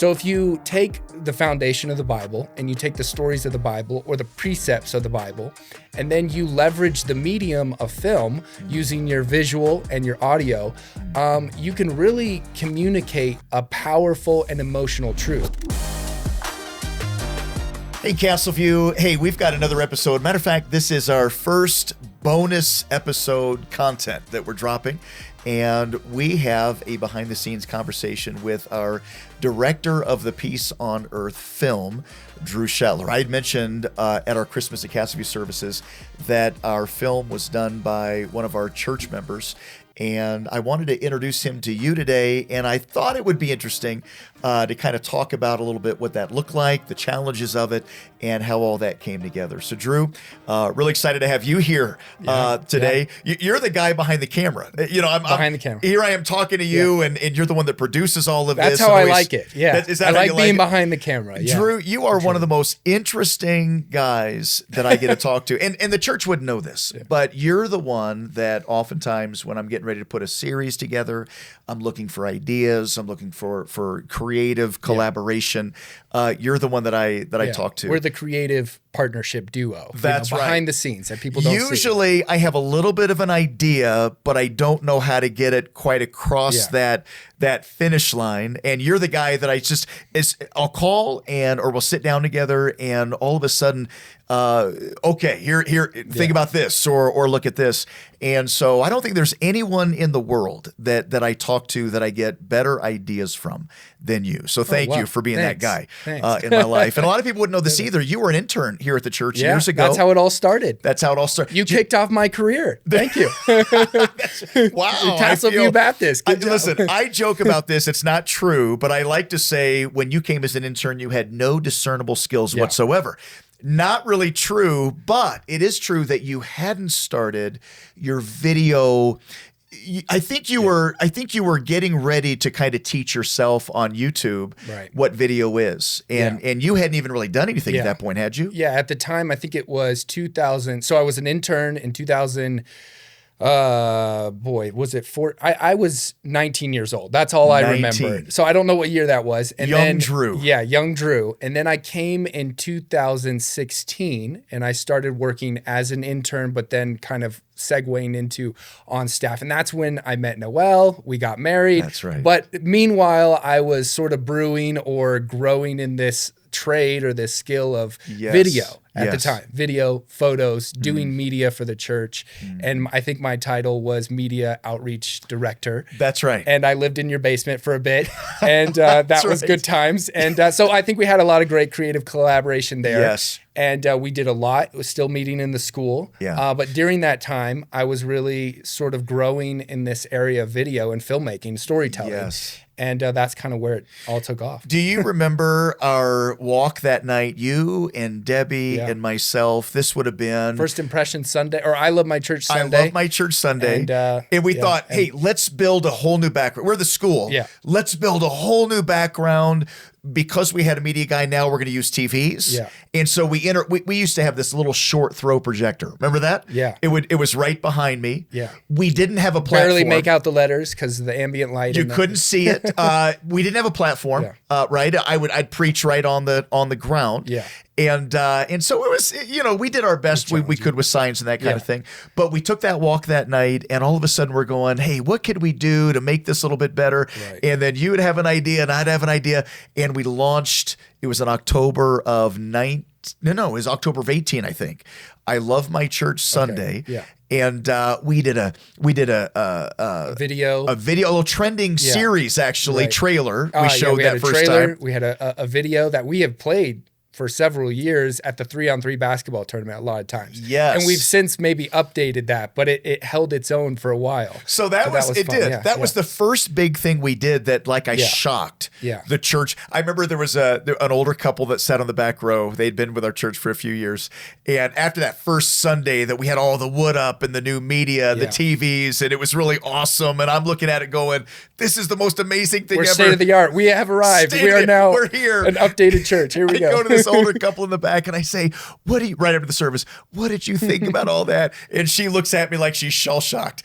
So if you take the foundation of the Bible and you take the stories of the Bible or the precepts of the Bible, and then you leverage the medium of film using your visual and your audio, you can really communicate a powerful and emotional truth. Hey, Castleview. Hey, we've got another episode. Matter of fact, this is our first bonus episode content that we're dropping. And we have a behind-the-scenes conversation with our director of the Peace on Earth film, Drew Schettler. I had mentioned at our Christmas at Castleview services that our film was done by one of our church members, and I wanted to introduce him to you today, and I thought it would be interesting to kind of talk about a little bit what that looked like, the challenges of it, and how all that came together. So, Drew, really excited to have you here today. Yeah. You're the guy behind the camera. I'm behind the camera. Here I am talking to you, and you're the one that produces all of this. That's how I like it. Yeah, is that I how like you being like behind the camera. Yeah. Drew, you are one of the most interesting guys that I get to talk to, and the church wouldn't know this, but you're the one that oftentimes when I'm getting ready to put a series together, I'm looking for ideas, I'm looking for creative collaboration. You're the one that I talk to. We're the creative partnership duo. That's right. Behind the scenes that people don't see. Usually I have a little bit of an idea, but I don't know how to get it quite across that finish line. And you're the guy that I'll call or we'll sit down together, and all of a sudden, okay, here, think about this or look at this. And so I don't think there's anyone in the world that I talk to that I get better ideas from than you. So thank you for being that guy in my life. And a lot of people wouldn't know this either. You were an intern here at the church years ago. That's how it all started. You kicked off my career. Thank you. Wow. Castleview Baptist. Listen, I joke about this. It's not true, but I like to say when you came as an intern, you had no discernible skills whatsoever. Not really true, but it is true that you hadn't started your video. I think you were getting ready to kind of teach yourself on YouTube what video is. And you hadn't even really done anything at that point, had you? Yeah, at the time, I think it was 2000. So I was an intern in 2000. Was it I was 19 years old. That's all I remember. So I don't know what year that was. And young Drew. Yeah, young Drew. And then I came in 2016 and I started working as an intern, but then kind of segueing into on staff. And that's when I met Noelle. We got married. That's right. But meanwhile, I was sort of brewing or growing in this trade or this skill of video at the time. Video, photos, doing media for the church. And I think my title was Media Outreach Director. That's right. And I lived in your basement for a bit. And that was good times. And so I think we had a lot of great creative collaboration there. Yes. And we did a lot. It was still meeting in the school. Yeah. But during that time, I was really sort of growing in this area of video and filmmaking, storytelling. Yes. And that's kind of where it all took off. Do you remember our walk that night? You and Debbie and myself. This would have been First Impression Sunday, or I Love My Church Sunday. I Love My Church Sunday. And we thought, hey, let's build a whole new background. We're the school. Yeah. Let's build a whole new background. Because we had a media guy, now we're going to use TVs. Yeah. And so we used to have this little short throw projector. Remember that? Yeah. It was right behind me. Yeah. We didn't have a platform. Barely make out the letters because of the ambient light. You couldn't see it. We didn't have a platform. Right. I'd preach right on the ground. Yeah. And so it was, we did our best we could with science and that kind of thing. But we took that walk that night, and all of a sudden we're going, hey, what could we do to make this a little bit better? Right. And then you would have an idea and I'd have an idea. And we launched, it was in October of it was October of 18, I think. I Love My Church Sunday. Okay. Yeah. And we did a video, a little trending series, actually, trailer. We showed we that had first trailer. time. We had a video that we have played for several years at the 3-on-3 basketball tournament a lot of times. Yes. And we've since maybe updated that, but it held its own for a while. So that was it fun. That was the first big thing we did that I shocked the church. I remember there was an older couple that sat on the back row. They'd been with our church for a few years. And after that first Sunday that we had all the wood up and the new media, the TVs, and it was really awesome. And I'm looking at it going, this is the most amazing thing ever. We're state of the art. We have arrived. We're here. An updated church. Here we go. Go to this older couple in the back and I say, right after the service, what did you think about all that? And she looks at me like she's shell shocked.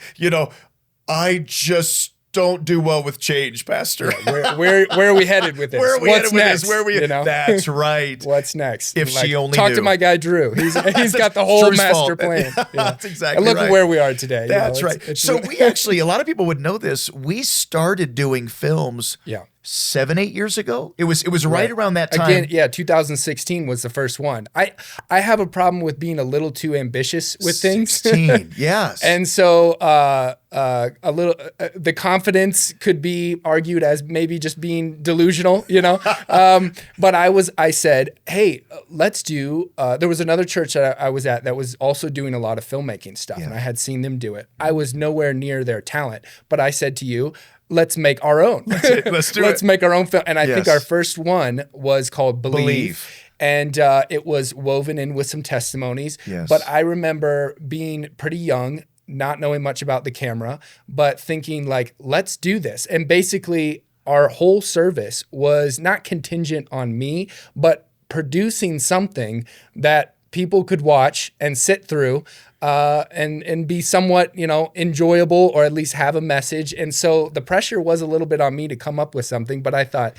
I just don't do well with change, Pastor. Where are we headed with this? Where are we What's headed with next? this? Where are we? That's right. What's next? If she only talk knew. to my guy Drew. He's got the whole Drew's master fault. plan. That's exactly and look right. at where we are today. That's right. So we actually, a lot of people would know this. We started doing films. 7-8 years ago. It was right around that time. Again, 2016 was the first one. I have a problem with being a little too ambitious with things. 16, yes. And so a little the confidence could be argued as maybe just being delusional, but I said, hey, let's do. There was another church that I was at that was also doing a lot of filmmaking stuff, and I had seen them do it. I was nowhere near their talent, but I said to you, let's make our own. Let's do it. Let's make our own film. And I think our first one was called Believe. And it was woven in with some testimonies. Yes. But I remember being pretty young, not knowing much about the camera, but thinking like, let's do this. And basically our whole service was not contingent on me, but producing something that people could watch and sit through and be somewhat, enjoyable, or at least have a message. And so the pressure was a little bit on me to come up with something, but I thought,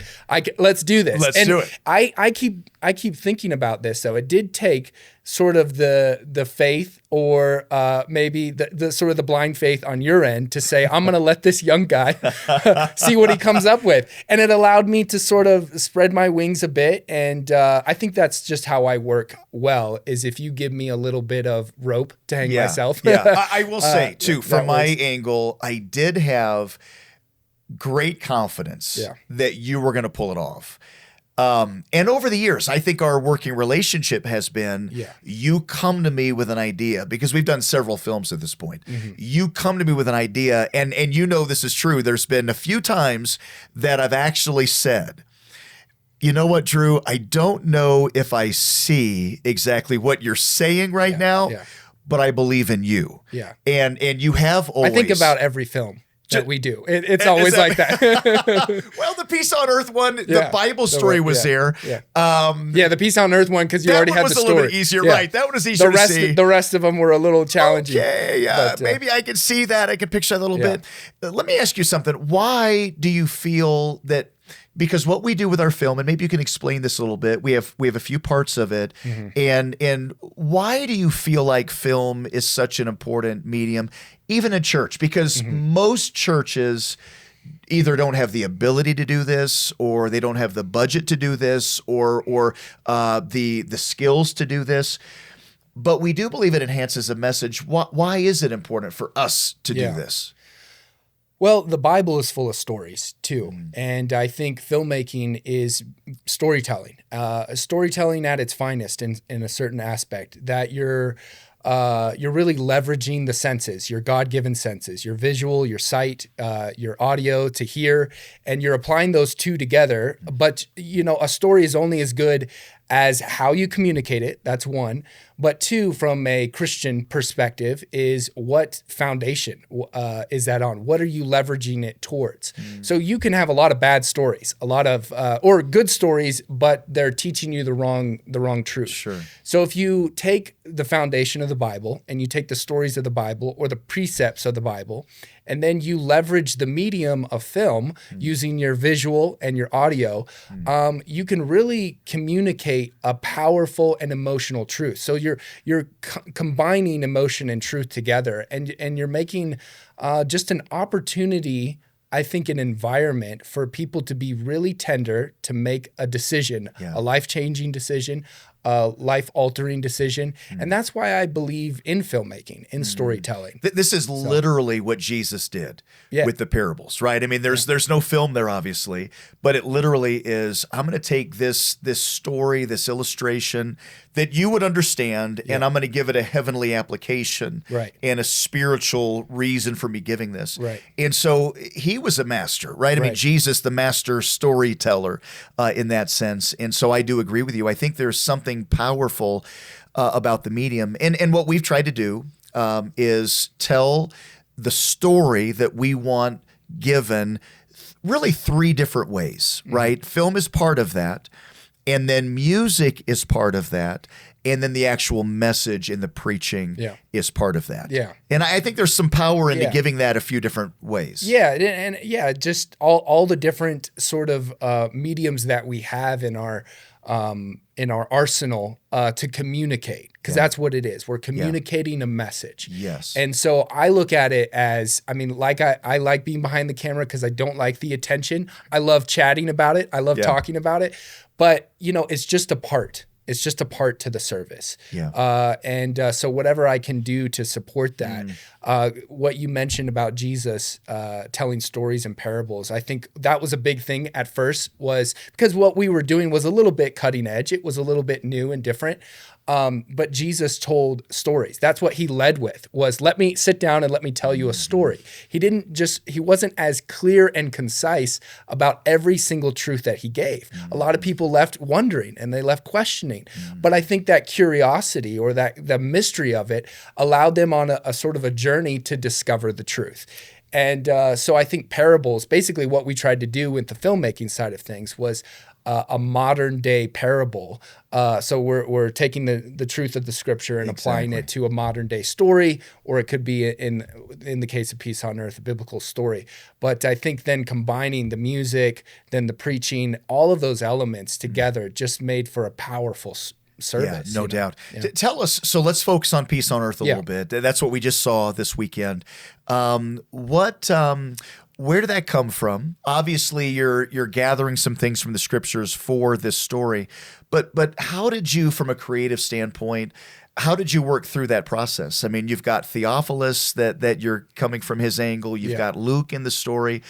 let's do this. Let's do it. I keep thinking about this though. It did take sort of the faith, or maybe the sort of the blind faith on your end to say, I'm going to let this young guy see what he comes up with. And it allowed me to sort of spread my wings a bit. And I think that's just how I work well, is if you give me a little bit of rope to hang myself. I will say too, from my angle, I did have great confidence that you were going to pull it off. And over the years, I think our working relationship has been, you come to me with an idea, because we've done several films at this point. Mm-hmm. You come to me with an idea, and this is true. There's been a few times that I've actually said, you know what, Drew, I don't know if I see exactly what you're saying right now, but I believe in you. Yeah. And you have always... I think about every film that we do. It's always like that. Well, the Peace on Earth one, the Bible story was there. Yeah. The Peace on Earth one, because you already had the story. That one was a little bit easier, right? That one was easier to see. The rest of them were a little challenging. Okay, but, maybe I could see that. I could picture that a little bit. Let me ask you something. Why do you feel that... Because what we do with our film, and maybe you can explain this a little bit, we have a few parts of it, and why do you feel like film is such an important medium, even in church? Because most churches either don't have the ability to do this, or they don't have the budget to do this, or the skills to do this. But we do believe it enhances a message. Why is it important for us to do this? Well, the Bible is full of stories too. And I think filmmaking is storytelling, storytelling at its finest in a certain aspect, that you're really leveraging the senses, your God-given senses, your visual, your sight, your audio to hear, and you're applying those two together. But, a story is only as good as how you communicate it. That's one. But two, from a Christian perspective, is what foundation is that on? What are you leveraging it towards? So you can have a lot of bad stories, a lot of or good stories, but they're teaching you the wrong truth. Sure. So if you take the foundation of the Bible, and you take the stories of the Bible or the precepts of the Bible, and then you leverage the medium of film using your visual and your audio, you can really communicate a powerful and emotional truth. So you're combining emotion and truth together, and you're making just an opportunity, I think, an environment for people to be really tender, to make a decision, a life-changing decision, a life-altering decision. And that's why I believe in filmmaking, in storytelling. This is literally what Jesus did with the parables, right? I mean, there's no film there, obviously, but it literally is, I'm going to take this story, this illustration that you would understand, and I'm going to give it a heavenly application and a spiritual reason for me giving this. Right. And so he was a master, right? I mean, Jesus, the master storyteller in that sense. And so I do agree with you. I think there's something powerful about the medium. And what we've tried to do is tell the story that we want given really three different ways, right? Film is part of that. And then music is part of that. and then the actual message in the preaching is part of that. Yeah. And I think there's some power into giving that a few different ways. Yeah, and just all the different sort of mediums that we have in our arsenal to communicate, because that's what it is. We're communicating a message. Yes. And so I look at it as, I mean, like I like being behind the camera because I don't like the attention. I love chatting about it. I love talking about it. But, it's just a part. It's just a part to the service. Yeah. So whatever I can do to support that, what you mentioned about Jesus telling stories and parables, I think that was a big thing at first, was because what we were doing was a little bit cutting edge. It was a little bit new and different. But Jesus told stories. That's what he led with, was let me sit down and let me tell you a story. He wasn't as clear and concise about every single truth that he gave. A lot of people left wondering and they left questioning. But I think that curiosity, or that the mystery of it, allowed them on a sort of a journey to discover the truth. And so I think parables, basically what we tried to do with the filmmaking side of things, was a modern day parable. So we're taking the truth of the scripture and applying it to a modern day story, or it could be in the case of Peace on Earth, a biblical story. But I think then combining the music, then the preaching, all of those elements together just made for a powerful service. Yeah, no doubt. Yeah. Tell us, so let's focus on Peace on Earth a little bit. That's what we just saw this weekend. Where did that come from? Obviously, you're gathering some things from the scriptures for this story, but how did you, from a creative standpoint, how did you work through that process? I mean, you've got Theophilus that you're coming from his angle. You've got Luke in the story.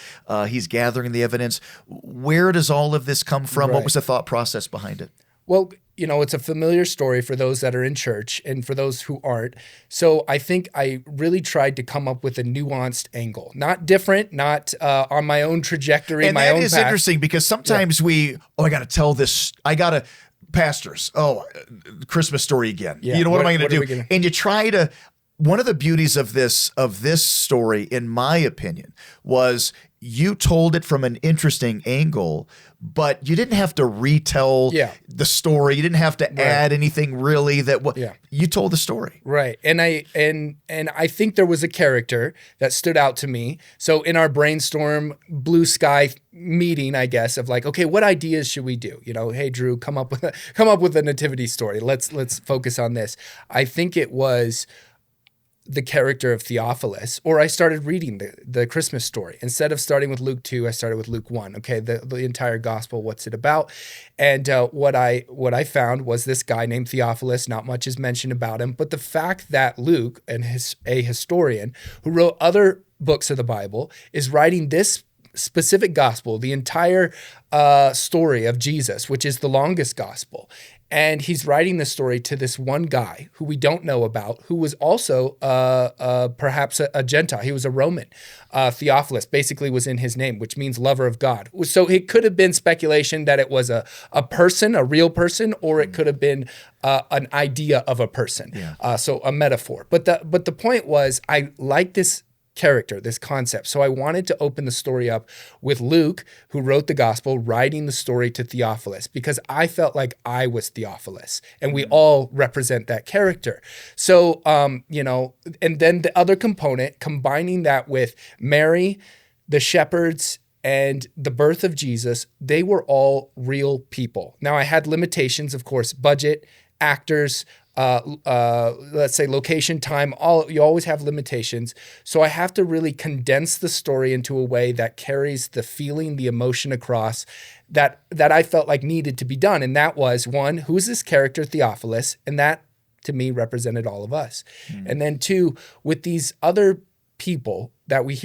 He's gathering the evidence. Where does all of this come from? Right. What was the thought process behind it? Well, it's a familiar story for those that are in church and for those who aren't. So I think I really tried to come up with a nuanced angle, not different, not on my own trajectory, and my own path. And that is interesting, because sometimes I got to tell this, pastors, Christmas story again. Yeah. What am I going to do? And you try to, one of the beauties of this story, in my opinion, was you told it from an interesting angle, but you didn't have to retell the story. You didn't have to add anything really. You told the story. Right. And I think there was a character that stood out to me. So in our brainstorm blue sky meeting, I guess, of like, okay, what ideas should we do? Hey Drew, come up with a nativity story. Let's focus on this. I think it was the character of Theophilus, or I started reading the Christmas story. Instead of starting with Luke 2, I started with Luke 1. Okay, the entire gospel, what's it about? And what I found was this guy named Theophilus. Not much is mentioned about him, but the fact that Luke, a historian who wrote other books of the Bible, is writing this specific gospel, the entire story of Jesus, which is the longest gospel. And he's writing this story to this one guy who we don't know about, who was also perhaps a Gentile. He was a Roman. Theophilus basically was in his name, which means lover of God. So it could have been speculation that it was a person, a real person, or it could have been an idea of a person. Yeah. So a metaphor. But the point was, I like this character, this concept. So I wanted to open the story up with Luke, who wrote the gospel, writing the story to Theophilus, because I felt like I was Theophilus, and we all represent that character. So, and then the other component, combining that with Mary, the shepherds, and the birth of Jesus, they were all real people. Now, I had limitations, of course, budget, actors, let's say location, time, you always have limitations. So I have to really condense the story into a way that carries the feeling, the emotion across that I felt like needed to be done. And that was, one, who is this character, Theophilus? And that, to me, represented all of us. And then two, with these other people that we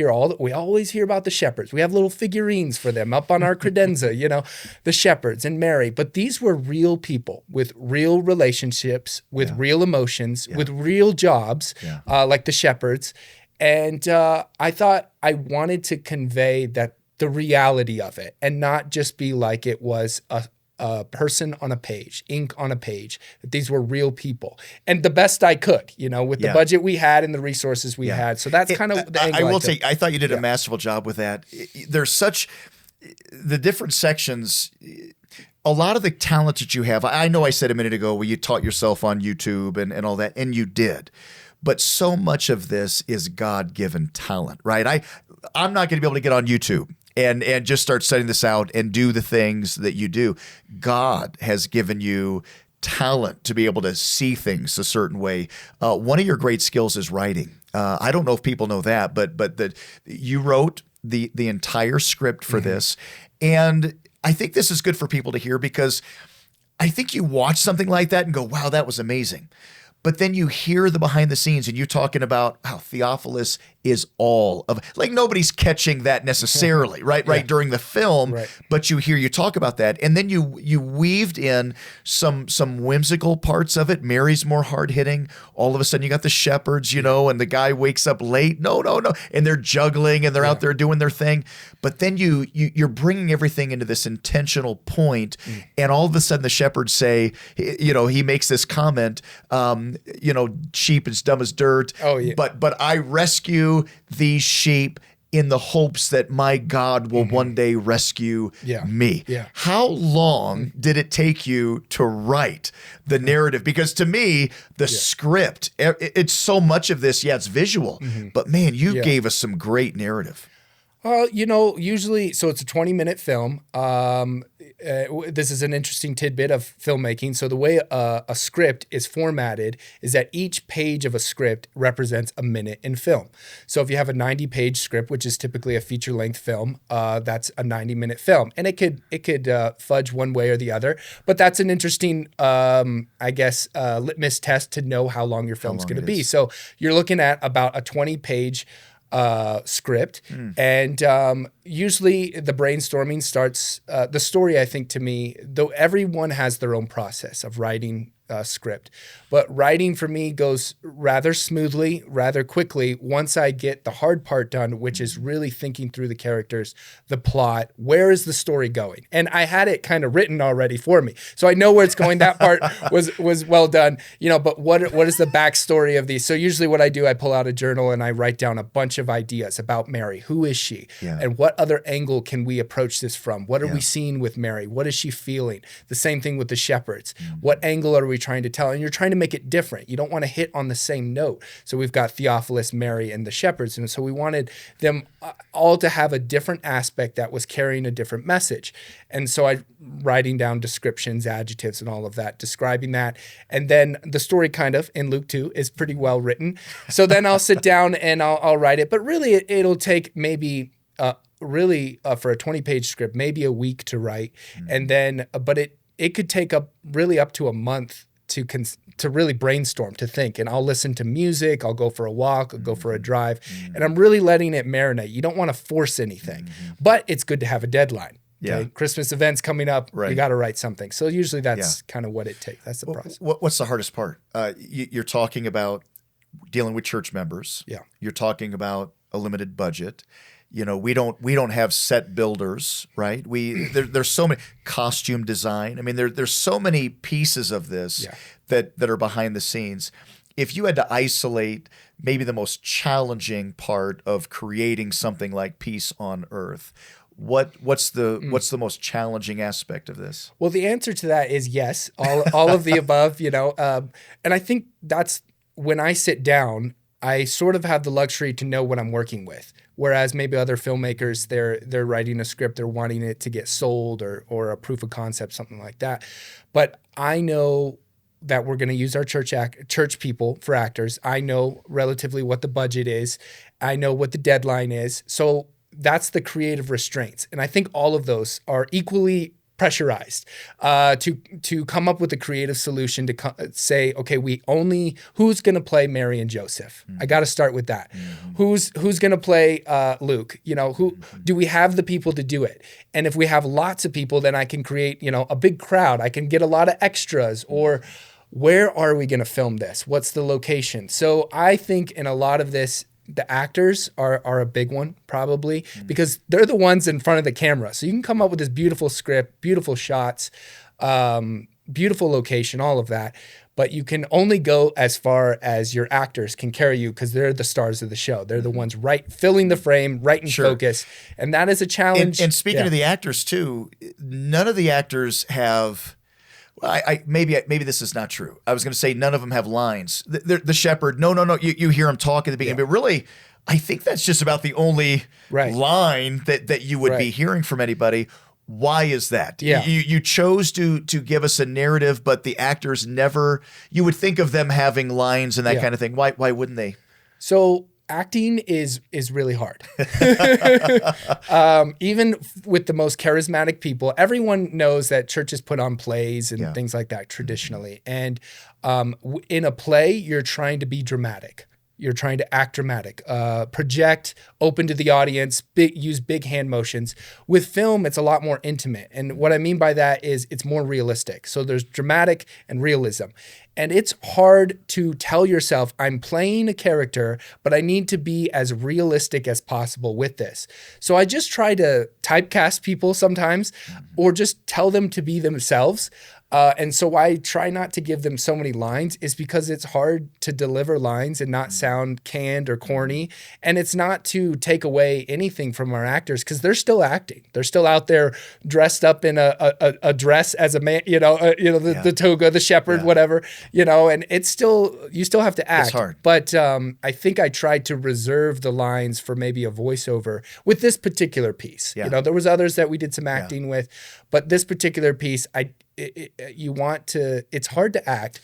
always hear about, the shepherds. We have little figurines for them up on our credenza, the shepherds and Mary. But these were real people with real relationships, with real emotions, with real jobs, like the shepherds. And I thought I wanted to convey the reality of it, and not just be like it was a person on a page, ink on a page, that these were real people. And the best I could, with the budget we had and the resources we had. So that's kind of the angle. I will say, I thought you did a masterful job with that. There's the different sections a lot of the talent that you have, I know I said a minute ago, well, you taught yourself on YouTube and all that, and you did. But so much of this is God-given talent, right? I'm not going to be able to get on YouTube and just start setting this out and do the things that you do. God has given you talent to be able to see things a certain way. One of your great skills is writing. I don't know if people know that, but that you wrote the entire script for this. And I think this is good for people to hear, because I think you watch something like that and go, wow, that was amazing. But then you hear the behind the scenes and you're talking about how Theophilus is all of, like, nobody's catching that necessarily, right, during the film, but you talk about that. And then you weaved in some whimsical parts of it. Mary's more hard hitting. All of a sudden you got the shepherds, and the guy wakes up late. No. And they're juggling and they're out there doing their thing. But then you're bringing everything into this intentional point. And all of a sudden the shepherds say, he makes this comment, sheep is dumb as dirt. Oh, yeah. But I rescue these sheep in the hopes that my God will one day rescue me. Yeah. How long did it take you to write the narrative? Because to me, the script, it's so much of this, it's visual, but man, you gave us some great narrative. Usually, so it's a 20-minute film. This is an interesting tidbit of filmmaking. So the way a script is formatted is that each page of a script represents a minute in film. So if you have a 90-page script, which is typically a feature-length film, that's a 90-minute film. And it could fudge one way or the other. But that's an interesting, litmus test to know how long your film's going to be. So you're looking at about a 20-page script. And usually the brainstorming starts, the story, I think, to me, though everyone has their own process of writing script, but writing for me goes rather smoothly, rather quickly once I get the hard part done, which is really thinking through the characters, the plot, where is the story going? And I had it kind of written already for me, so I know where it's going. That part was well done, but what is the backstory of these? So usually what I do, I pull out a journal and I write down a bunch of ideas about Mary. Who is she? And what other angle can we approach this from? What are we seeing with Mary? What is she feeling? The same thing with the shepherds. What angle are we trying to tell? And you're trying to make it different. You don't want to hit on the same note. So we've got Theophilus, Mary, and the shepherds. And so we wanted them all to have a different aspect that was carrying a different message. And so I writing down descriptions, adjectives, and all of that, describing that. And then the story kind of in Luke 2 is pretty well written. So then I'll sit down and I'll write it. But really it'll take maybe for a 20-page script, maybe a week to write. And then, but it could take up to a month to really brainstorm, to think. And I'll listen to music, I'll go for a walk, I'll go for a drive, and I'm really letting it marinate. You don't want to force anything, but it's good to have a deadline. Okay? Christmas events coming up, you got to write something. So usually that's kind of what it takes. That's the process. What's the hardest part? You're talking about dealing with church members. Yeah. You're talking about a limited budget. We don't have set builders, right? There's so many costume design. I mean, there's so many pieces of this that are behind the scenes. If you had to isolate maybe the most challenging part of creating something like Peace on Earth, what's the most challenging aspect of this? Well, the answer to that is yes, all of the above. And I think that's when I sit down, I sort of have the luxury to know what I'm working with. Whereas maybe other filmmakers, they're writing a script, they're wanting it to get sold or a proof of concept, something like that. But I know that we're going to use our church people for actors. I know relatively what the budget is. I know what the deadline is. So that's the creative restraints. And I think all of those are equally pressurized to come up with a creative solution to say, okay, who's going to play Mary and Joseph? I got to start with that. Who's going to play Luke? Who do we have the people to do it? And if we have lots of people, then I can create, a big crowd. I can get a lot of extras. Or where are we going to film this? What's the location? So I think in a lot of this, the actors are a big one, probably, because they're the ones in front of the camera. So you can come up with this beautiful script, beautiful shots, beautiful location, all of that. but you can only go as far as your actors can carry you because they're the stars of the show. They're the ones filling the frame, right in focus. And that is a challenge. And speaking of the actors too, none of the actors have, well, maybe this is not true. I was going to say none of them have lines. The shepherd, no. You hear him talk at the beginning, but really, I think that's just about the only line that you would be hearing from anybody. Why is that? Yeah. You chose to give us a narrative, but the actors never, you would think of them having lines and that kind of thing. Why wouldn't they? So acting is really hard. Even with the most charismatic people, everyone knows that churches put on plays and things like that traditionally. And in a play, you're trying to be dramatic. You're trying to act dramatic, project, open to the audience, use big hand motions. With film, it's a lot more intimate. And what I mean by that is it's more realistic. So there's dramatic and realism. And it's hard to tell yourself, I'm playing a character, but I need to be as realistic as possible with this. So I just try to typecast people sometimes or just tell them to be themselves. And so I try not to give them so many lines is because it's hard to deliver lines and not sound canned or corny. And it's not to take away anything from our actors because they're still acting. They're still out there dressed up in a dress as a man, the toga, the shepherd, whatever, and it's still, you still have to act. It's hard. But I think I tried to reserve the lines for maybe a voiceover with this particular piece. Yeah. There was others that we did some acting with, but this particular piece, it's hard to act.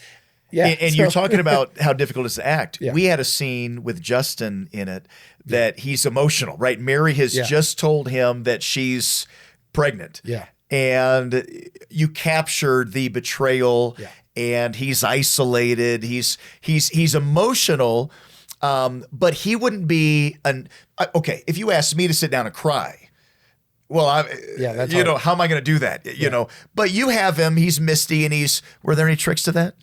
Yeah. And you're talking about how difficult it is to act. Yeah. We had a scene with Justin in it that he's emotional, right? Mary has just told him that she's pregnant. Yeah. And you captured the betrayal and he's isolated. He's emotional. But he wouldn't be okay, if you asked me to sit down and cry, well, that's how am I going to do that? You know, but you have him, he's misty and were there any tricks to that?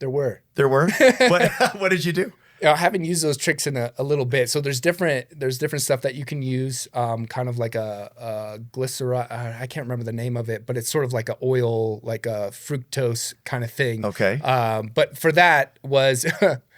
There were. What did you do? I haven't used those tricks in a little bit. So there's different stuff that you can use, kind of like a glycerol. I can't remember the name of it, but it's sort of like a oil, like a fructose kind of thing. Okay. But for that was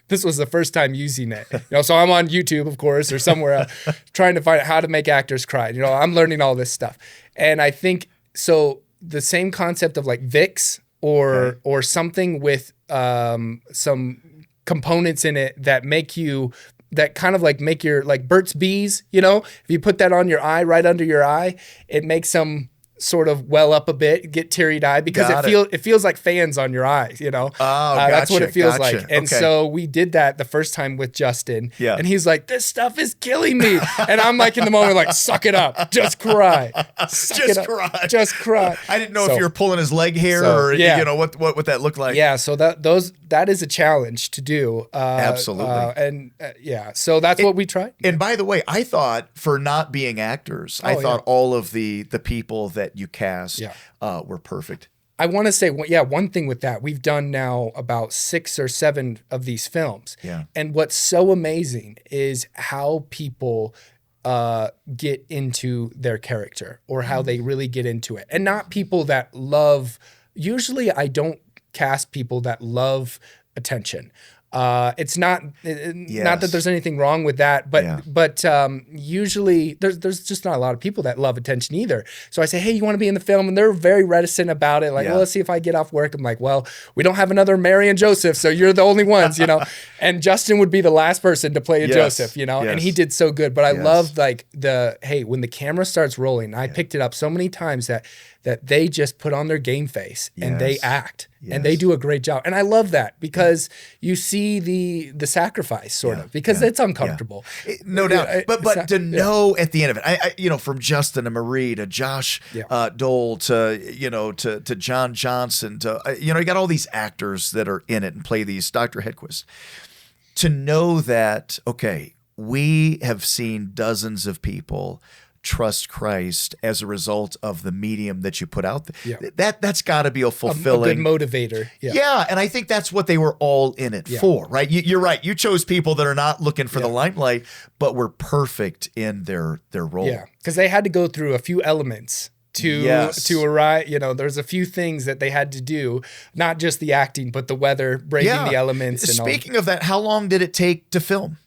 this was the first time using it. So I'm on YouTube, of course, or somewhere trying to find out how to make actors cry. I'm learning all this stuff, and I think so. The same concept of like Vicks or something with some components in it that make your like Burt's Bees, if you put that on your eye, right under your eye, it makes them sort of well up a bit, get teary-eyed because it feels like fans on your eyes, Oh, that's what it feels like. And okay. so we did that the first time with Justin. Yeah. And he's like, this stuff is killing me. And I'm like in the moment like, suck it up. Just cry. Just cry. I didn't know if you were pulling his leg hair or what that looked like. Yeah, so that is a challenge to do. Absolutely. So that's what we tried. And by the way, I thought for not being actors, I thought all of the people that you cast were perfect. I want to say, one thing with that, we've done now about 6 or 7 of these films. Yeah. And what's so amazing is how people get into their character or how they really get into it. And not people that love, usually I don't cast people that love attention. It's not that there's anything wrong with that, but usually there's just not a lot of people that love attention either. So I say, hey, you want to be in the film? And they're very reticent about it. Like, well, let's see if I get off work. I'm like, well, we don't have another Mary and Joseph, so you're the only ones, And Justin would be the last person to play a Joseph, and he did so good. But I loved like when the camera starts rolling, I picked it up so many times that they just put on their game face and they act. And they do a great job. And I love that because you see the sacrifice sort of because it's uncomfortable. No doubt. But to know at the end of it, I from Justin to Marie to Josh Dole to John Johnson to you got all these actors that are in it and play these Dr. Hedquist. To know that, okay, we have seen dozens of people trust Christ as a result of the medium that you put out there. Yeah. That's got to be a fulfilling, a good motivator. Yeah, and I think that's what they were all in it for, right? You're right. You chose people that are not looking for the limelight, but were perfect in their role. Yeah, because they had to go through a few elements to arrive. There's a few things that they had to do, not just the acting, but the weather, braving the elements. Speaking of that, how long did it take to film?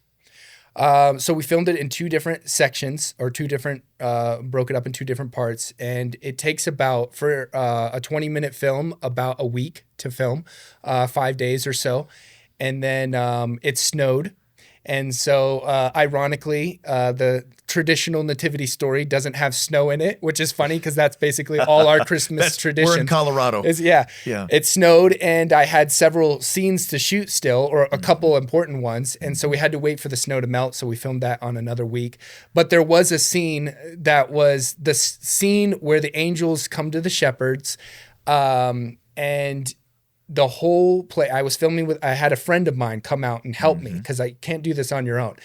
So we filmed it in two different sections, or broke it up in two different parts. And it takes about, for a 20-minute film, about a week to film, 5 days or so. And then it snowed. And so, ironically, the traditional nativity story doesn't have snow in it, which is funny because that's basically all our Christmas tradition. We're in Colorado. It snowed, and I had several scenes to shoot still, or a couple important ones. And so we had to wait for the snow to melt. So we filmed that on another week. But there was a scene that was the scene where the angels come to the shepherds, and the whole play, I was filming I had a friend of mine come out and help me because I can't do this on your own.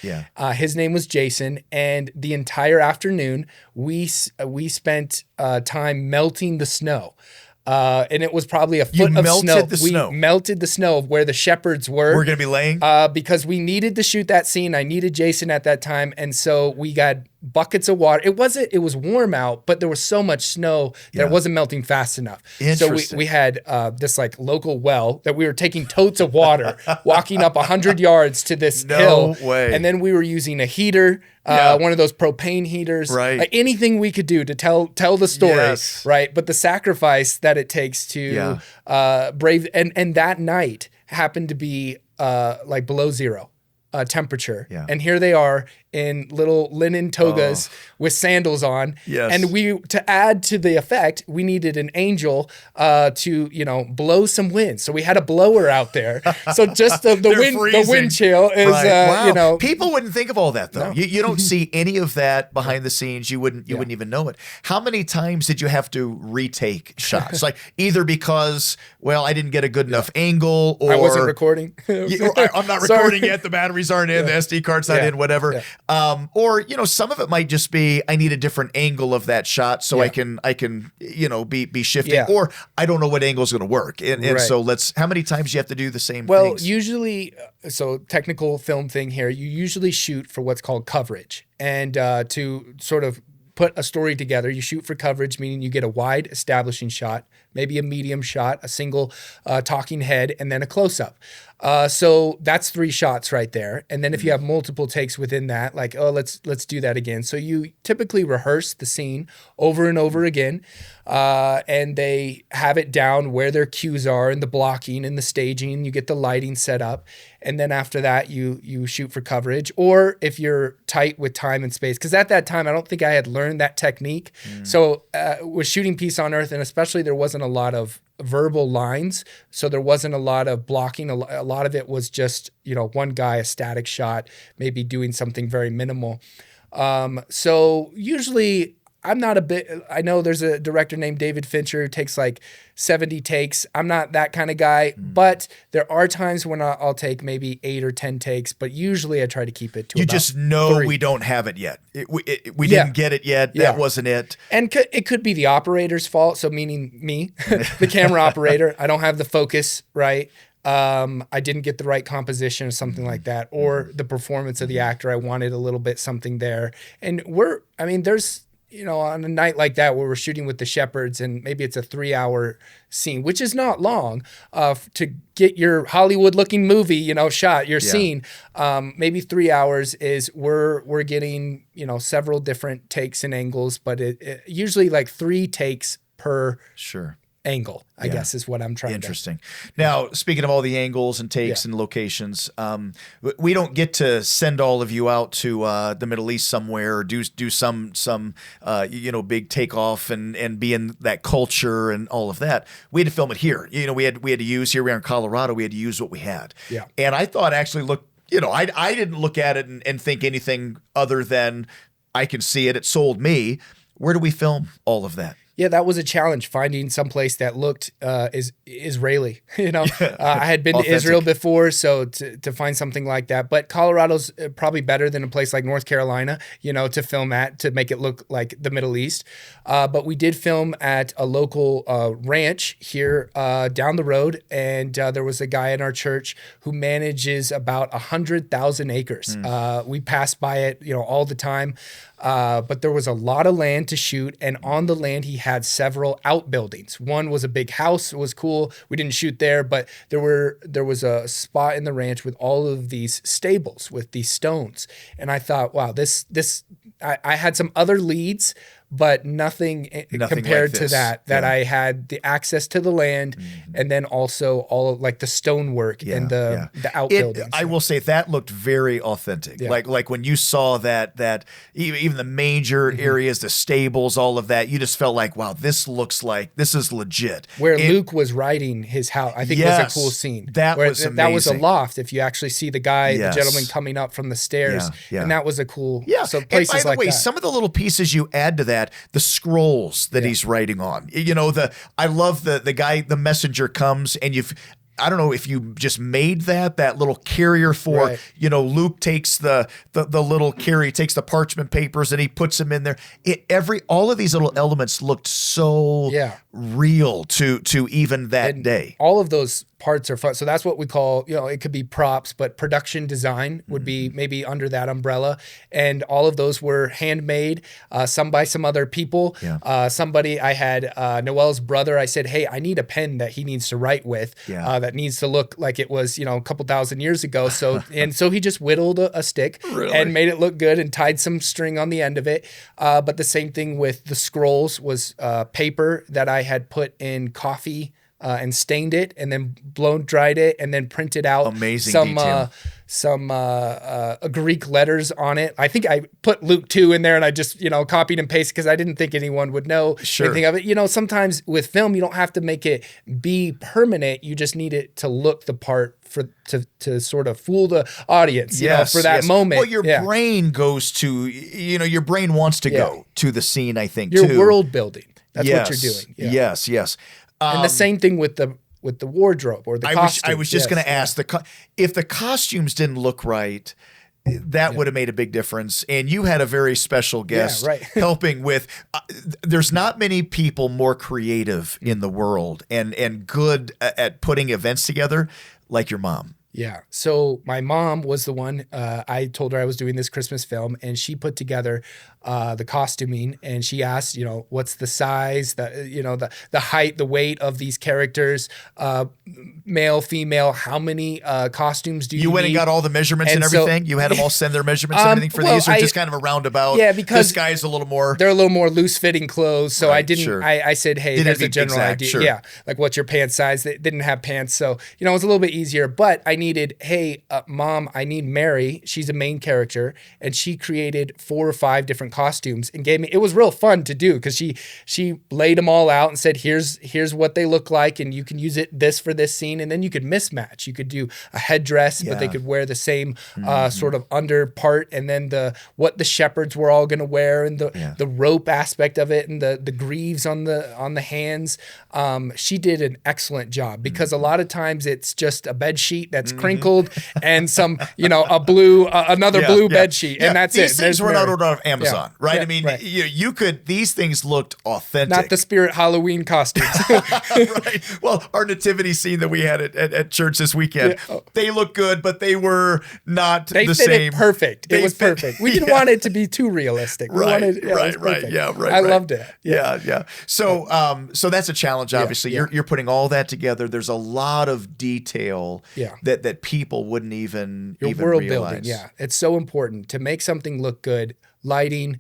His name was Jason, and the entire afternoon we spent time melting the snow. And it was probably a foot of snow. We melted the snow of where the shepherds were. We're going to be laying? Because we needed to shoot that scene. I needed Jason at that time. And so we got buckets of water. It was warm out, but there was so much snow that it wasn't melting fast enough. So we had this like local well that we were taking totes of water, walking up 100 yards to this hill. No way. And then we were using a heater, one of those propane heaters, right? Anything we could do to tell the story, right? But the sacrifice that it takes to brave, and that night happened to be like below zero temperature, and here they are in little linen togas with sandals on. And to add to the effect, we needed an angel to blow some wind. So we had a blower out there. So just the wind chill is people wouldn't think of all that though. You don't see any of that behind the scenes. You wouldn't even know it. How many times did you have to retake shots? Like either because I didn't get a good enough angle, or I wasn't recording. I'm not recording yet. The batteries aren't in. The SD card's not in. Whatever. Or some of it might just be I need a different angle of that shot so I can be shifting, or I don't know what angle is going to work, and so how many times do you have to do the same things? Usually, so technical film thing here, you usually shoot for what's called coverage, and to sort of put a story together, you shoot for coverage, meaning you get a wide establishing shot, maybe a medium shot, a single talking head, and then a close-up. So that's 3 shots right there. And then if you have multiple takes within that, like, let's do that again. So you typically rehearse the scene over and over again, and they have it down where their cues are, and the blocking and the staging. You get the lighting set up, and then after that, you shoot for coverage. Or if you're tight with time and space, because at that time, I don't think I had learned that technique. So with shooting Peace on Earth, and especially there wasn't a lot of verbal lines, so there wasn't a lot of blocking. A lot of it was just one guy, a static shot, maybe doing something very minimal. So usually I'm not I know there's a director named David Fincher who takes like 70 takes. I'm not that kind of guy, but there are times when I'll take maybe 8 or 10 takes, but usually I try to keep it to you about just know 3. We don't have it yet. We didn't get it yet. That wasn't it. And it could be the operator's fault. So meaning me, the camera operator, I don't have the focus right. I didn't get the right composition or something like that, or the performance of the actor. I wanted a little bit something there. And there's, on a night like that where we're shooting with the shepherds and maybe it's a 3-hour scene, which is not long, to get your Hollywood looking movie, shot, your scene, maybe 3 hours is we're getting, several different takes and angles, but it usually like 3 takes per angle, I guess is what I'm trying to. Interesting. Now, speaking of all the angles and takes and locations, we don't get to send all of you out to the Middle East somewhere, or do some big takeoff and be in that culture and all of that. We had to film it here. We had to use, here we are in Colorado, we had to use what we had. Yeah. And I thought actually I didn't look at it and think anything other than I can see it. It sold me. Where do we film all of that? Yeah, that was a challenge, finding someplace that looked Israeli. I had been to Israel before, so to find something like that. But Colorado's probably better than a place like North Carolina, to film at, to make it look like the Middle East. But we did film at a local ranch here down the road, and there was a guy in our church who manages about 100,000 acres. We passed by it, all the time. But there was a lot of land to shoot, and on the land he had several outbuildings. One was a big house. It was cool. We didn't shoot there, but there was a spot in the ranch with all of these stables with these stones. And I thought, wow, I had some other leads, but nothing compared like to that I had the access to the land, and then also all of like the stonework and the outbuildings. I will say that looked very authentic. Like when you saw that even the major areas, the stables, all of that, you just felt like, wow, this looks like this is legit. Where Luke was riding his house, I think was a cool scene. That was amazing. That was a loft. If you actually see the guy, the gentleman coming up from the stairs, and that was a cool. Yeah. So places and by the way, that. some of the little pieces you add to that, the scrolls that he's writing on. You know, I love the guy, the messenger comes and I don't know if you just made that little carrier for, Luke takes the little carrier, takes the parchment papers and he puts them in there. All of these little elements looked so real to even that day. All of those parts are fun. So that's what we call, it could be props, but production design would be maybe under that umbrella. And all of those were handmade, some by some other people. Somebody, I had Noel's brother, I said, hey, I need a pen that he needs to write with that needs to look like it was, a couple thousand years ago. So he just whittled a stick and made it look good and tied some string on the end of it. But the same thing with the scrolls was paper that I had put in coffee and stained it and then dried it and then printed out some Greek letters on it. I think I put Luke 2 in there and I just, copied and pasted because I didn't think anyone would know anything of it. Sometimes with film, you don't have to make it be permanent. You just need it to look the part to sort of fool the audience, for that moment. Well, your brain goes to, your brain wants to go to the scene, I think, You're world building. That's what you're doing. Yeah. Yes. And the same thing with the wardrobe or the costume. I was just going to ask if the costumes didn't look right, that would have made a big difference. And you had a very special guest helping with. There's not many people more creative in the world and good at putting events together like your mom. Yeah. So my mom was the one, I told her I was doing this Christmas film and she put together the costuming and she asked, what's the size, the height, the weight of these characters, male, female, how many costumes do you need? You went and got all the measurements and everything? You had them all send their measurements and everything for these or just kind of a roundabout? Yeah, because this guy's a little more. They're a little more loose fitting clothes. So I didn't, I said, hey, there's a general idea. Sure. Yeah. Like what's your pants size? They didn't have pants. So, it was a little bit easier, but I needed, hey, Mom, I need Mary. She's a main character. And she created 4 or 5 different costumes and gave me, it was real fun to do because she laid them all out and said, here's what they look like. And you can use this for this scene. And then you could mismatch. You could do a headdress, but they could wear the same sort of under part. And then what the shepherds were all going to wear and the rope aspect of it and the greaves on the hands. She did an excellent job because a lot of times it's just a bed sheet that's crinkled and some, another blue bed sheet. And that's these it. Things were not ordered off Amazon, right? I mean, you could, these things looked authentic. Not the Spirit Halloween costumes. Right. Well, our nativity scene that we had at church this weekend, they look good, but they were not the same. They fit it perfect. It was perfect. We didn't want it to be too realistic. Right. I loved it. Yeah. So that's a challenge, obviously. You're putting all that together. There's a lot of detail that people wouldn't even world realize. Building, it's so important to make something look good. Lighting,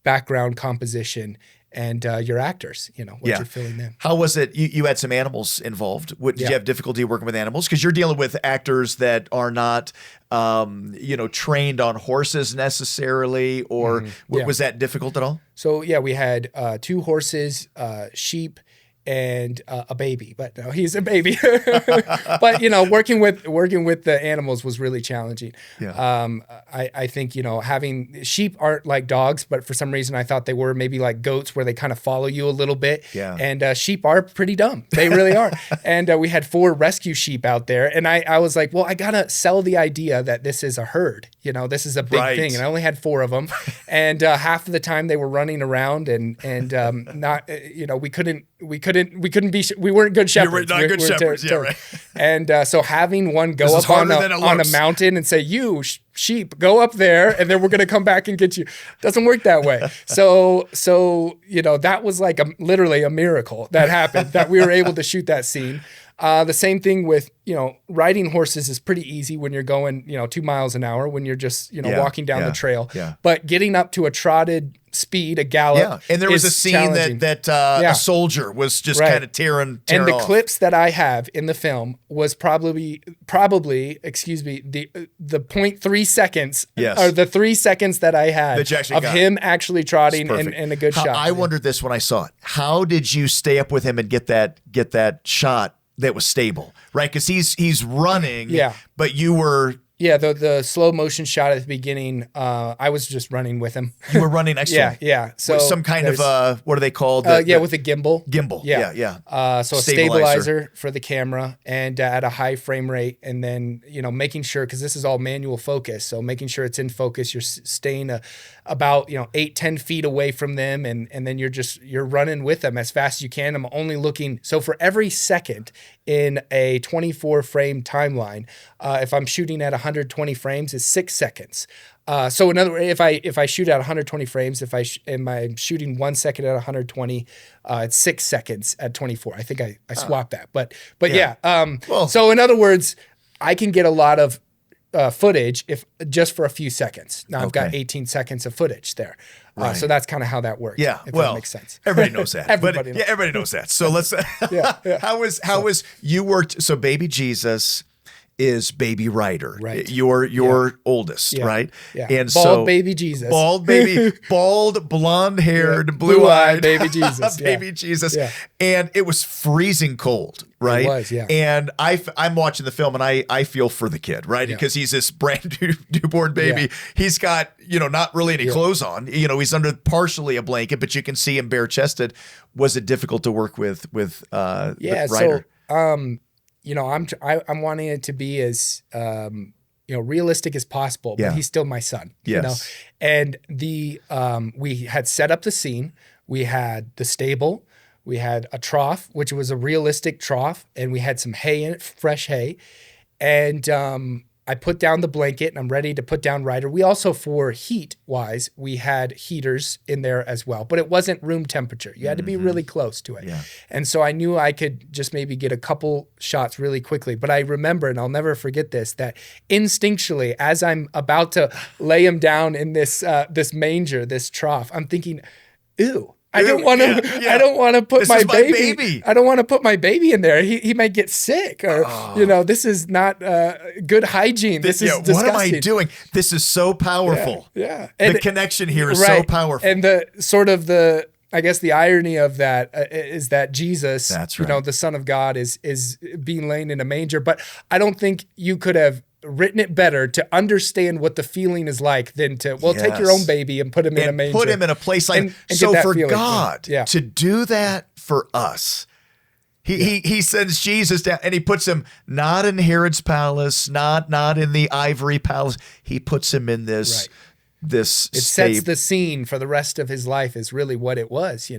background composition, and your actors, what you're filling in. How was it? You had some animals involved. Did you have difficulty working with animals? Because you're dealing with actors that are not, trained on horses necessarily, or was that difficult at all? So we had 2 horses, sheep, and a baby, but no, he's a baby. But working with the animals was really challenging. I think having sheep aren't like dogs, but for some reason I thought they were maybe like goats, where they kind of follow you a little bit. And sheep are pretty dumb. They really are. And we had 4 rescue sheep out there, and I was like, well, I gotta sell the idea that this is a herd. This is a big thing, and I only had 4 of them, and half of the time they were running around and not we weren't good shepherds. You were not good shepherds, right. And so having one go up on a mountain and say, you sheep, go up there, and then we're going to come back and get you. Doesn't work that way. So that was like literally a miracle that happened, that we were able to shoot that scene. The same thing with, riding horses is pretty easy when you're going, 2 miles an hour, when you're just, walking down the trail. Yeah. But getting up to a trotted speed, a gallop. Yeah. And there was a scene that a soldier was just kind of tearing and the off. Clips that I have in the film was probably, the 0.3 seconds, or the 3 seconds that I had of him actually trotting in a good shot. I wondered this when I saw it. How did you stay up with him and get that shot that was stable, right? Because he's running, but you were... Yeah, the slow motion shot at the beginning, I was just running with him. You were running next to him? Yeah. So with some kind of, what are they called? With a gimbal. Gimbal, yeah. So a stabilizer for the camera, and at a high frame rate, and then, making sure, because this is all manual focus, so making sure it's in focus, you're staying about 8-10 feet away from them, and then you're running with them as fast as you can. I'm only looking, so for every second in a 24 frame timeline, if I'm shooting at 120 frames, is 6 seconds. So in other words, if I shoot at 120 frames, if I'm shooting 1 second at 120, it's 6 seconds at 24. I think I swapped that, but yeah. So in other words, I can get a lot of footage if just for a few seconds. Now I've got 18 seconds of footage there. Right. So that's kind of how that works. Yeah. If that makes sense. Everybody knows that. Everybody knows that. So let's, how was you worked? So baby Jesus is baby Ryder, right? Your oldest, right? Yeah. And bald baby Jesus, bald, blonde-haired, blue-eyed baby Jesus, baby Jesus, and it was freezing cold, right? It was, yeah. And I'm watching the film, and I feel for the kid, right? Because he's this brand new newborn baby. Yeah. He's got not really any clothes on. He's under partially a blanket, but you can see him bare-chested. Was it difficult to work with Ryder? So I'm wanting it to be as realistic as possible, but he's still my son. Yes. And we had set up the scene. We had the stable. We had a trough, which was a realistic trough, and we had some hay in it, fresh hay. And I put down the blanket, and I'm ready to put down Ryder. We also, for heat-wise, we had heaters in there as well, but it wasn't room temperature. You had to be really close to it. Yeah. And so I knew I could just maybe get a couple shots really quickly. But I remember, and I'll never forget this, that instinctually, as I'm about to lay him down in this manger, this trough, I'm thinking, ew. I don't want to. I don't want to put my baby. I don't want to put my baby in there. He might get sick, or this is not good hygiene. This is disgusting. What am I doing? This is so powerful. Yeah. And the connection here is so powerful. And I guess the irony of that is that Jesus, that's right. The Son of God, is being laid in a manger. But I don't think you could have written it better to understand what the feeling is like than to take your own baby and put him in a manger, put him in a place like and so for feeling. God to do that for us. He sends Jesus down, and he puts him not in Herod's palace, not in the ivory palace. He puts him in this. It sets the scene for the rest of his life, is really what it was,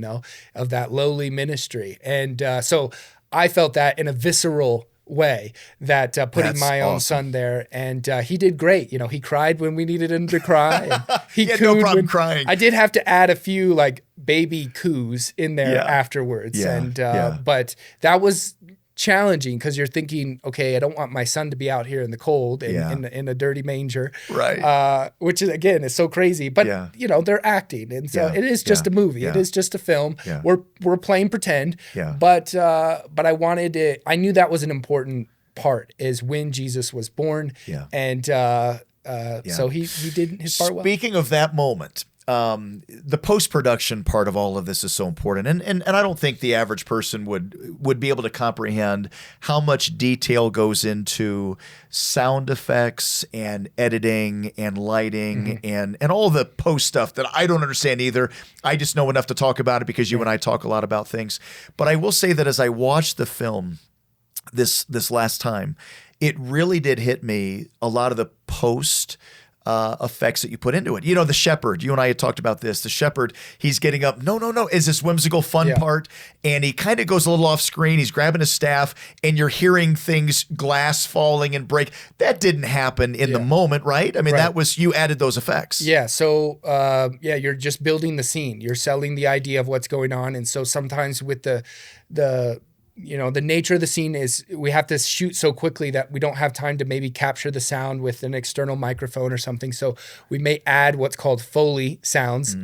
of that lowly ministry. And so I felt that in a visceral way, that putting my own son there, and he did great. He cried when we needed him to cry. And he had no problem crying. I did have to add a few baby coos in there afterwards, but that was challenging, because you're thinking, okay, I don't want my son to be out here in the cold and in a dirty manger, right? Which is, again, is so crazy. But they're acting, and so it is just a movie. It is just a film. We're playing pretend. But I wanted it. I knew that was an important part, is when Jesus was born. And so he did his part well. Speaking of that moment, the post-production part of all of this is so important. And I don't think the average person would be able to comprehend how much detail goes into sound effects and editing and lighting and all the post stuff that I don't understand either. I just know enough to talk about it because you and I talk a lot about things. But I will say that as I watched the film this last time, it really did hit me, a lot of the post effects that you put into it. You know, the shepherd, you and I had talked about this. The shepherd, he's getting up, no, is this whimsical fun part. And he kind of goes a little off screen. He's grabbing his staff and you're hearing things, glass falling and break. That didn't happen in the moment, right? I mean, that was, you added those effects. Yeah. So, you're just building the scene. You're selling the idea of what's going on. And so sometimes with the nature of the scene is we have to shoot so quickly that we don't have time to maybe capture the sound with an external microphone or something. So we may add what's called Foley sounds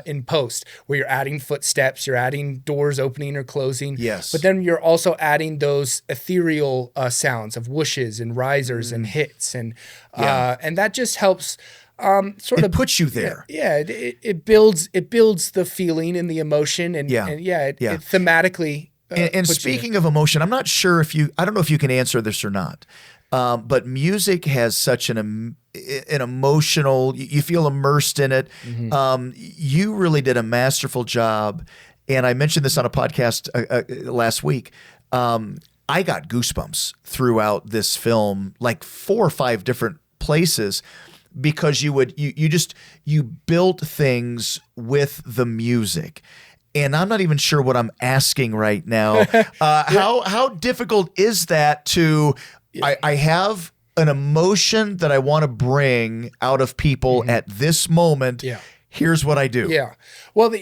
in post, where you're adding footsteps, you're adding doors opening or closing. Yes. But then you're also adding those ethereal sounds of whooshes and risers and hits. And that just helps it puts you there. It builds the feeling and the emotion and it thematically. And speaking of emotion, I'm not sure I don't know if you can answer this or not, but music has such an emotional, you feel immersed in it. You really did a masterful job. And I mentioned this on a podcast last week. I got goosebumps throughout this film, like 4 or 5 different places, because you built things with the music. And I'm not even sure what I'm asking right now. How difficult is that to? I have an emotion that I want to bring out of people at this moment. Here's what I do. Well,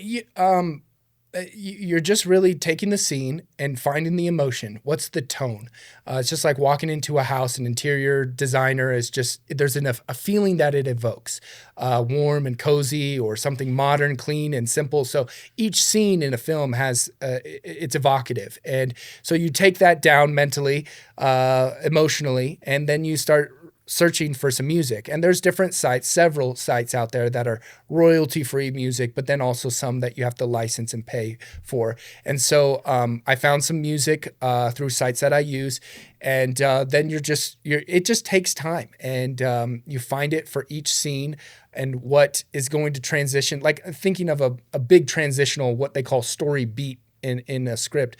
you're just really taking the scene and finding the emotion. What's the tone? It's just like walking into a house. An interior designer is just, there's a feeling that it evokes, warm and cozy, or something modern, clean and simple. So each scene in a film has, it's evocative. And so you take that down mentally, emotionally, and then you start searching for some music. And there's different sites, several sites out there that are royalty-free music, but then also some that you have to license and pay for. And so I found some music through sites that I use. And then it just takes time. And you find it for each scene and what is going to transition, like thinking of a big transitional, what they call story beat in a script,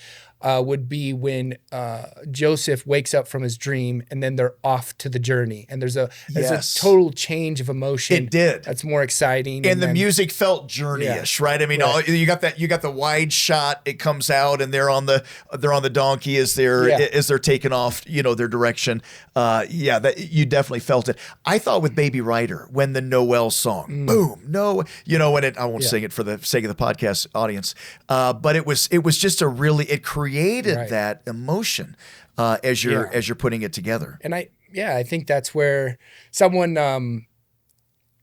would be when Joseph wakes up from his dream and then they're off to the journey. And there's a total change of emotion. It did. That's more exciting. And the music felt journey-ish, right? I mean, you got the wide shot. It comes out and they're on the donkey as they're taking off, their direction. That you definitely felt it. I thought with Baby Rider, when the Noel song, boom, no, when I won't sing it for the sake of the podcast audience, but it was just it created that emotion as you're putting it together. And I think that's where someone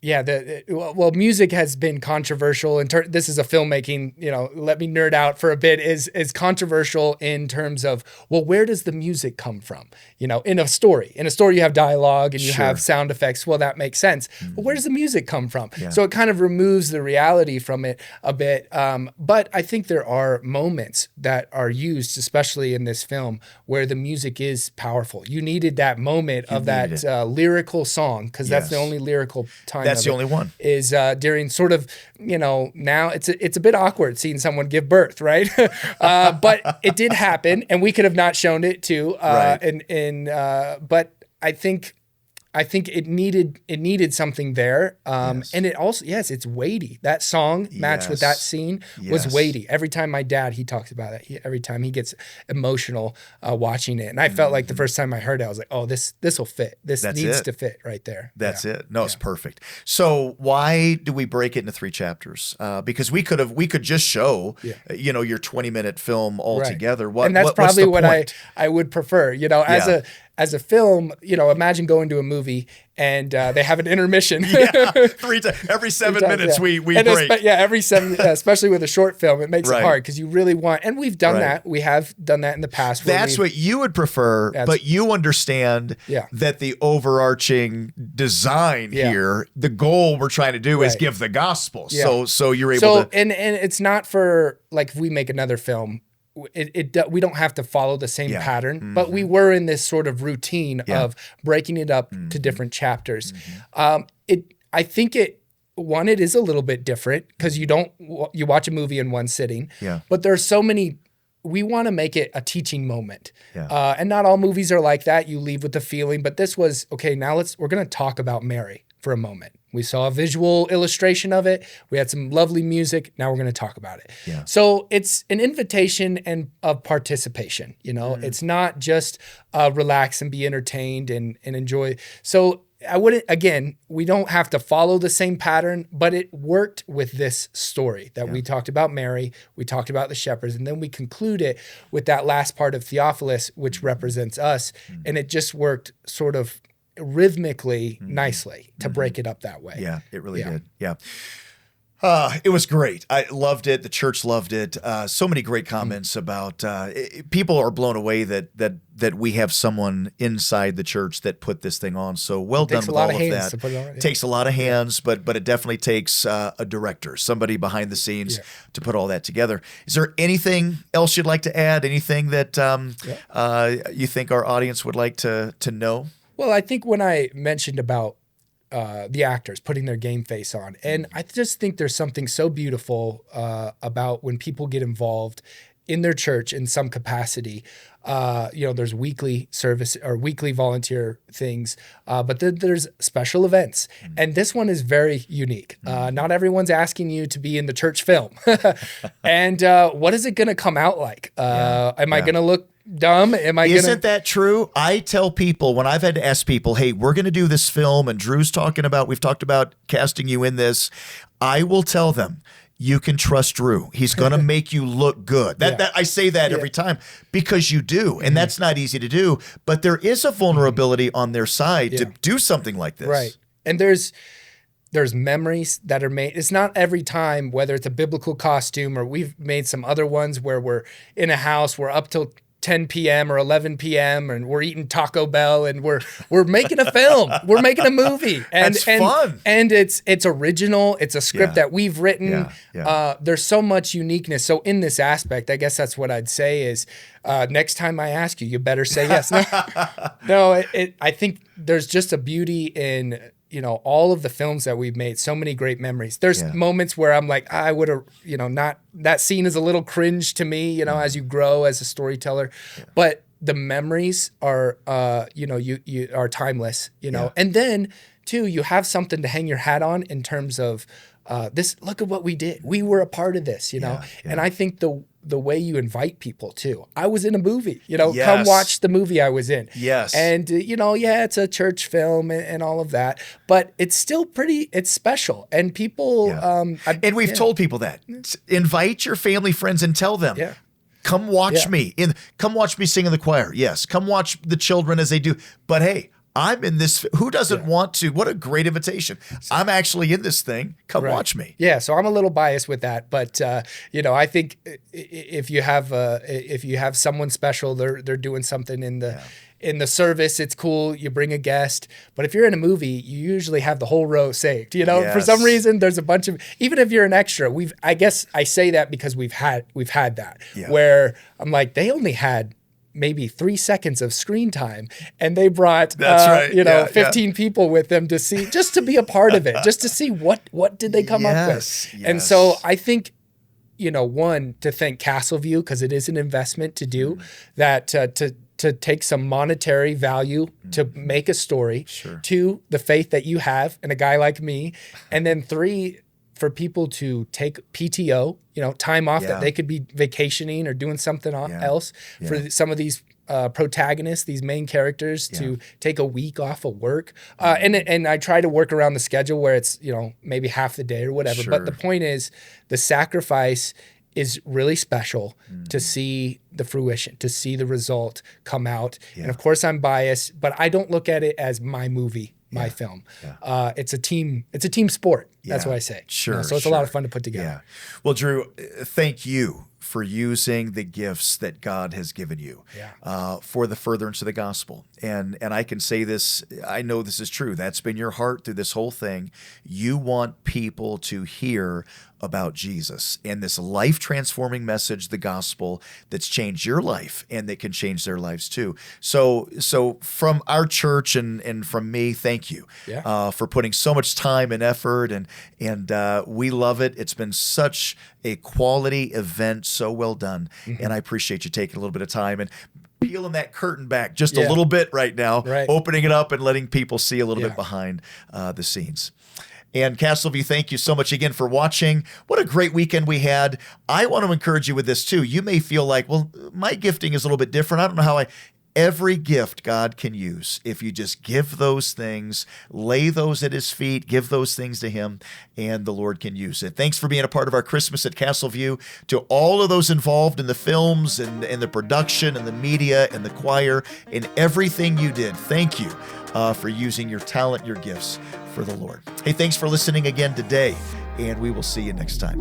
music has been controversial this is a filmmaking, let me nerd out for a bit, is controversial in terms of, well, where does the music come from? In a story you have dialogue and you have sound effects. Well, that makes sense. But where does the music come from? So it kind of removes the reality from it a bit. But I think there are moments that are used, especially in this film, where the music is powerful. You needed that moment of that lyrical song, because that's the only lyrical time. That's the only one. Is during sort of, now it's a bit awkward seeing someone give birth, right? But it did happen, and we could have not shown it too. But I think it needed something there. And it also, it's weighty. That song matched with that scene was weighty. Every time my dad, he talks about it. Every time he gets emotional watching it. And I felt like the first time I heard it, I was like, oh, this will fit. This needs to fit right there. That's it. No, it's perfect. So why do we break it into 3 chapters? Because we could just show, your 20-minute film all together. And that's probably what I would prefer, as a film, imagine going to a movie and they have an intermission. Every 7 minutes we break. Every 7, especially with a short film, it makes it hard because you really want, and we've done that. We have done that in the past. That's what you would prefer, but you understand that the overarching design here, the goal we're trying to do is give the gospel. So you're able to. And it's not for, like, if we make another film, we don't have to follow the same pattern, but we were in this sort of routine of breaking it up to different chapters. I think it is a little bit different because you watch a movie in one sitting, but there are so many we want to make it a teaching moment. Yeah. And not all movies are like that. You leave with the feeling, but this was, okay, now we're going to talk about Mary for a moment. We saw a visual illustration of it. We had some lovely music. Now we're going to talk about it. Yeah. So it's an invitation and of participation. It's not just relax and be entertained and enjoy. So I wouldn't, again, we don't have to follow the same pattern, but it worked with this story that we talked about Mary, we talked about the shepherds, and then we conclude it with that last part of Theophilus, which represents us. And it just worked sort of rhythmically nicely to break it up that way. Yeah, it really did. Yeah. It was great. I loved it. The church loved it. So many great comments about people are blown away that we have someone inside the church that put this thing on. So well done with all of that. It takes a lot of hands, but it definitely takes a director, somebody behind the scenes to put all that together. Is there anything else you'd like to add? Anything that you think our audience would like to know? Well, I think when I mentioned about the actors putting their game face on. And I just think there's something so beautiful about when people get involved in their church in some capacity. There's weekly service or weekly volunteer things, but then there's special events. And this one is very unique. Not everyone's asking you to be in the church film. And what is it going to come out like? Am I going to look dumb? Isn't that true? I tell people when I've had to ask people, hey, we're going to do this film and we've talked about casting you in this. I will tell them, you can trust Drew. He's going to make you look good. I say that every time because you do. And that's not easy to do, but there is a vulnerability on their side to do something like this. Right. And there's memories that are made. It's not every time, whether it's a biblical costume or we've made some other ones where we're in a house, we're up till 10 p.m. or 11 p.m. and we're eating Taco Bell and we're making a film. We're making a movie. And That's fun. And it's original. It's a script that we've written. There's so much uniqueness. So in this aspect, I guess that's what I'd say is next time I ask you, you better say yes. No, I think there's just a beauty in all of the films that we've made, so many great memories. There's moments where I'm like, I would have, not that scene is a little cringe to me, as you grow as a storyteller, but the memories are, you are timeless, and then too, you have something to hang your hat on in terms of look at what we did. We were a part of this, and I think the way you invite people too. I was in a movie, come watch the movie I was in. Yes. And, it's a church film and all of that, but it's still it's special. And people, and we've told people that. Invite your family, friends, and tell them. Yeah. Come watch me. Come watch me sing in the choir. Yes. Come watch the children as they do. But hey, I'm in this. Who doesn't want to? What a great invitation. I'm actually in this thing. Come watch me. Yeah. So I'm a little biased with that, but I think if you have someone special, they're doing something in the service, it's cool. You bring a guest, but if you're in a movie, you usually have the whole row saved. For some reason, there's a bunch of, even if you're an extra, I guess I say that because we've had that where I'm like, they only had maybe 3 seconds of screen time and they brought 15 people with them just to be a part of it, just to see what did they come up with. And so I think one, to thank Castleview, because it is an investment to do that, to take some monetary value to make a story. Two, the faith that you have in a guy like me, and then three, for people to take PTO, time off that they could be vacationing or doing something else. For some of these protagonists, these main characters, to take a week off of work. And I try to work around the schedule where it's, maybe half the day or whatever. But the point is, the sacrifice is really special to see the fruition, to see the result come out. And of course I'm biased, but I don't look at it as my movie, my film. It's a team sport. That's what I say. Sure. So it's a lot of fun to put together. Well, Drew, thank you for using the gifts that God has given you for the furtherance of the gospel. And I can say this, I know this is true. That's been your heart through this whole thing. You want people to hear about Jesus and this life-transforming message, the gospel, that's changed your life and that can change their lives too. So from our church and from me, thank you for putting so much time and effort. And And we love it. It's been such a quality event, so well done. And I appreciate you taking a little bit of time and peeling that curtain back just a little bit right now, opening it up and letting people see a little bit behind the scenes. And Castleview, thank you so much again for watching. What a great weekend we had. I want to encourage you with this too. You may feel like, well, my gifting is a little bit different. I don't know how every gift God can use. If you just give those things, lay those at his feet, give those things to him, and the Lord can use it. Thanks for being a part of our Christmas at Castleview. To all of those involved in the films and the production and the media and the choir and everything you did, thank you for using your talent, your gifts for the Lord. Hey, thanks for listening again today, and we will see you next time.